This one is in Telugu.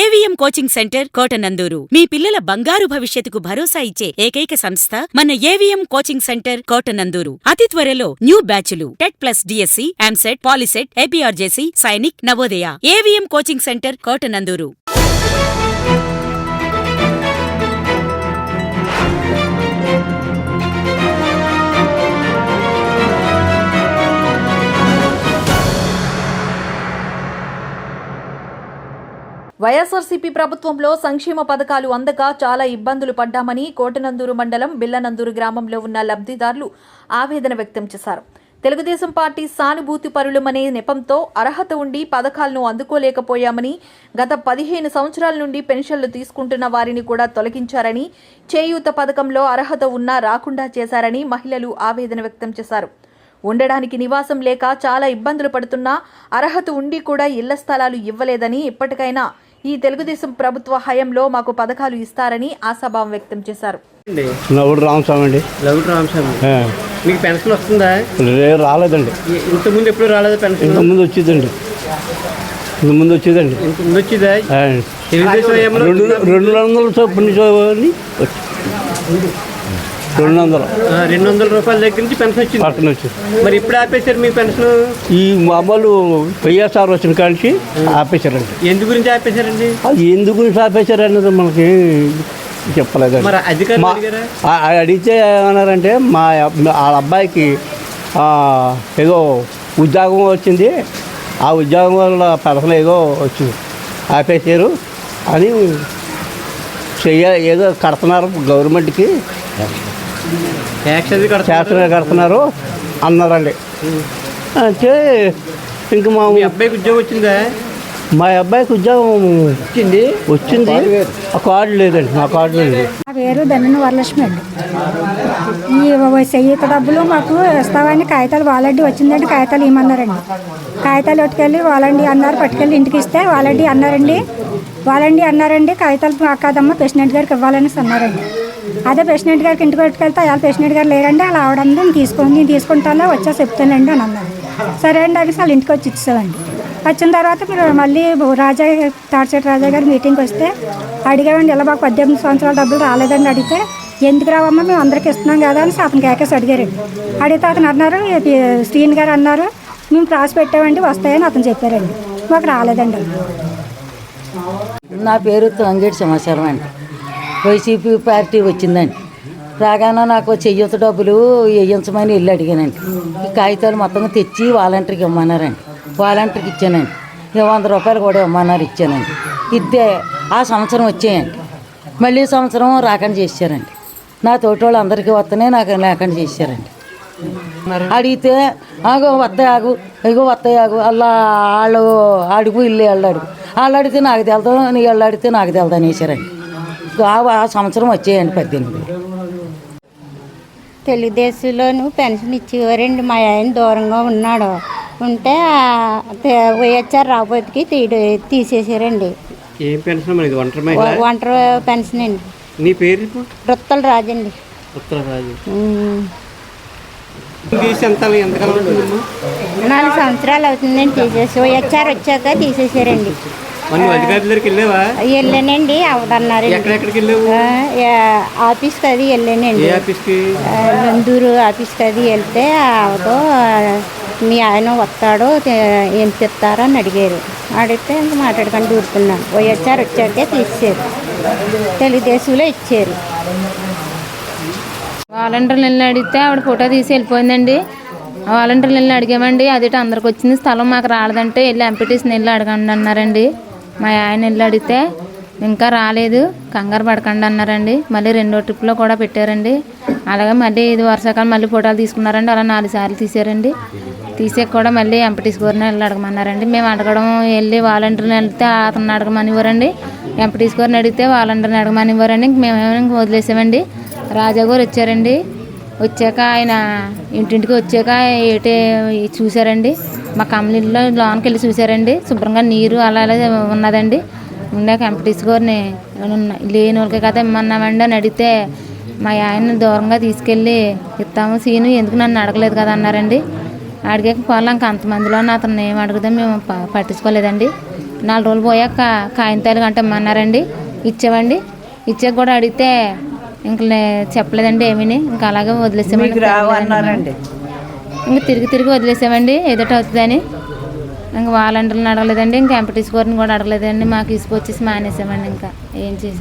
ఏవిఎం కోచింగ్ సెంటర్ కోటనందూరు మీ పిల్లల బంగారు భవిష్యత్తుకు భరోసా ఇచ్చే ఏకైక సంస్థ మన ఏవిఎం కోచింగ్ సెంటర్ కోటనందూరు. అతి త్వరలో న్యూ బ్యాచ్లు TET plus DSC, EAMCET, POLYCET, APRJC, Sainik, Navodaya. AVM coaching centre Kotananduru. YSRCP ప్రభుత్వంలో సంక్షేమ పథకాలు అందక చాలా ఇబ్బందులు పడ్డామని కోటనందూరు మండలం బిల్లనందూరు గ్రామంలో ఉన్న లబ్ధిదారులు ఆవేదన వ్యక్తం చేశారు. తెలుగుదేశం పార్టీ సానుభూతి పరులమనే నెపంతో అర్హత ఉండి పథకాలను అందుకోలేకపోయామని, గత 15 సంవత్సరాల నుండి పెన్షన్లు తీసుకుంటున్న వారిని కూడా తొలగించారని, చేయూత పథకంలో అర్హత ఉన్నా రాకుండా చేశారని మహిళలు ఆవేదన వ్యక్తం చేశారు. ఉండడానికి నివాసం లేక చాలా ఇబ్బందులు పడుతున్నా అర్హత ఉండి కూడా ఇళ్ల స్థలాలు ఇవ్వలేదని, ఇప్పటికైనా ఈ తెలుగుదేశం ప్రభుత్వ హయాంలో మాకు పథకాలు ఇస్తారని ఆశాభావం వ్యక్తం చేశారు. మీకు పెన్షన్ వస్తుందా? రాలేదండి. ఇంతకుముందు ఎప్పుడు రాలేదు పెన్షన్? ఇంతకుముందు వచ్చేదండి. ఇంతకుముందు వచ్చిందా? తెలుగుదేశం 200 చొప్పున 200 రూపాయల దగ్గర నుంచి పెన్షన్ వచ్చింది. పక్కన వచ్చింది. మరి ఇప్పుడు ఆపేశారు మీ పెన్షన్? ఈ మామూలు వైఎస్ఆర్ వచ్చిన కాడికి ఆపేశారండి. ఎందు గురించి ఆపేశారండి? అది ఎందుకు గురించి ఆపేశారు అన్నది మనకి చెప్పలేదండి. మరి అధికారులు అడిగితే ఏమన్నారంటే వాళ్ళ అబ్బాయికి ఏదో ఉద్యోగం వచ్చింది, ఆ ఉద్యోగం వల్ల పెన్షన్ ఏదో వచ్చింది, ఆపేశారు అని ఏదో కడుతున్నారు గవర్నమెంట్కి, ట్యాక్స్ కడుతున్నారు అన్నారండి. అంటే ఇంక మా అబ్బాయికి ఉద్యోగం వచ్చిందా? మా అబ్బాయికి ఉద్యోగం వచ్చింది. ఆ కార్డు లేదండి, మా కార్డు లేదు. నా పేరు ధన్యన వరలక్ష్మి అండి. ఈ చేయూత డబ్బులు మాకు ఇస్తామని కాగితాలు వాలంటీ వచ్చిందండి, కాగితాలు ఇవ్వమన్నారండి. కాగితాలు పట్టుకెళ్ళి వాలంటీ అన్నారు, పట్టుకెళ్ళి ఇంటికి ఇస్తే వాలంటీ అన్నారండి కాగితాలు కాదమ్మా ప్రెసిడెంట్ గారికి ఇవ్వాలని అన్నారండి. అదే ప్రెసిడెంట్ గారికి ఇంటికి పట్టుకెళ్తే అలా ప్రెసిడెంట్ గారు లేరండి, అలా ఆవిడండి నేను తీసుకుంటాను వచ్చా చెప్తానండి అని అన్నారు. సరే అండి అనేసి వాళ్ళ ఇంటికి వచ్చి ఇచ్చామండి. వచ్చిన తర్వాత మీరు మళ్ళీ తాడిచెట్టు రాజా గారు మీటింగ్కి వస్తే అడిగామండి, ఇలా మాకు 18 సంవత్సరాల డబ్బులు రాలేదండి. అడిగితే ఎందుకు రావమ్మా మేము అందరికి ఇస్తున్నాం కదా అని అతను కేకేసి అడిగారండి. అడిగితే అతను అన్నారు, శ్రీని గారు అన్నారు మేము ప్రాస్ పెట్టామండి వస్తాయని అతను చెప్పారండి, మాకు రాలేదండి. నా పేరు తంగేటి సమాచారం అండి. వైసీపీ పార్టీ వచ్చిందండి. రాగానే నాకు చెయ్యొత్త డబ్బులు వేయించమని వెళ్ళి అడిగానండి. ఈ కాగితాలు మొత్తం తెచ్చి వాలంటీర్కి ఇవ్వమన్నారండి. వాలంటీర్కి ఇచ్చానండి. 100 రూపాయలు కూడా ఇవ్వమన్నారు, ఇచ్చానండి. ఇద్దే ఆ సంవత్సరం వచ్చాయండి. మళ్ళీ సంవత్సరం రాకుండా చేశారండి. నా తోటి వాళ్ళు అందరికీ వస్తేనే నాకు లేకుండా చేశారండి. అడిగితే వస్తాయాగు అలా వాళ్ళు అడుగు ఇల్లు వాళ్ళు అడిగితే నాకు తెలదు, వీళ్ళు అడిగితే నాకు తెలదు అనేసారండి. ఆ సంవత్సరం వచ్చేయండి 18. తెలుగుదేశంలోను పెన్షన్ ఇచ్చేవారండి. మా ఆయన దూరంగా ఉన్నాడు, ఉంటే వైఎస్ఆర్ రాబోతుకి తీసేసారండి. ఏం పెన్షన్? ఒంటరి పెన్షన్ అండి. నీ పేరు? రుత్తల రాజండి. 4 సంవత్సరాలు అవుతుందండి తీసేసి. వైఎస్ఆర్ వచ్చాక తీసేసారండి. వెళ్ళానండి, అవడన్నారు ఆఫీస్కి అది వెళ్ళానండి. నందూరు ఆఫీస్కి అది వెళ్తే అవదో మీ ఆయన వస్తాడు ఏం చెప్తారో అని అడిగారు. అడిగితే ఇంకా మాట్లాడుకొని దూరుకున్నాను. వైఎస్ఆర్ వచ్చాకే తీసేశారు, తెలుగుదేశంలో ఇచ్చారు. వాలంటీర్లు వెళ్ళి అడిగితే ఆవిడ ఫోటో తీసి వెళ్ళిపోయిందండి. వాలంటీర్లు వెళ్ళి అడిగామండి, అదేటో అందరికి వచ్చింది స్థలం మాకు రాలేదంటే వెళ్ళి ఎంపీటీసీని వెళ్ళి అడగండి అన్నారండి. మా ఆయన వెళ్ళి అడిగితే ఇంకా రాలేదు కంగారు పడకండి అన్నారండి. మళ్ళీ 2వ ట్రిప్లో కూడా పెట్టారండి. అలాగే మళ్ళీ ఇది వర్షాకాలం మళ్ళీ ఫోటోలు తీసుకున్నారండి. అలా 4 సార్లు తీసారండి. తీసాక కూడా మళ్ళీ ఎంపీటీసీ గారిని వెళ్ళి అడగమన్నారండి. మేము అడగడం వెళ్ళి వాలంటీర్ని వెళ్తే అతను అడగమని ఇవ్వరండి, ఎంపీటీసీ గారిని అడిగితే వాలంటీర్ని అడగమని ఇవ్వరండి. మేమేమో వదిలేసామండి. రాజా గారు వచ్చారండి. వచ్చాక ఆయన ఇంటింటికి వచ్చాక ఏటే చూసారండి. మా కమలీలో లోనికి వెళ్ళి చూసారండి. శుభ్రంగా నీరు అలా ఉన్నదండి. ఉండాక ఎంపీటీసీ గారిని లేని వాళ్ళకి కదా ఇమ్మన్నామండి అని అడిగితే మా ఆయన దూరంగా తీసుకెళ్ళి ఇస్తాము సీను ఎందుకు నన్ను అడగలేదు కదా అన్నారండి. అడిగాక పోలాం అంతమందిలో అతను ఏం అడుగుదాం మేము పట్టించుకోలేదండి. 4 రోజులు పోయాక కాగితాలు గంటమ్మన్నారండి. ఇచ్చామండి. ఇచ్చాక కూడా అడిగితే ఇంక చెప్పలేదండి ఏమీని. ఇంకా అలాగే వదిలేసామండి. ఇంకా తిరిగి వదిలేసామండి ఏదోటి అవుతుందని. ఇంకా వాలంటీర్లను అడగలేదండి, ఇంకా ఎంపీటీసీ గారిని కూడా అడగలేదండి. మాకు తీసుకొచ్చేసి మానేసామండి. ఇంకా ఏం చేసాం.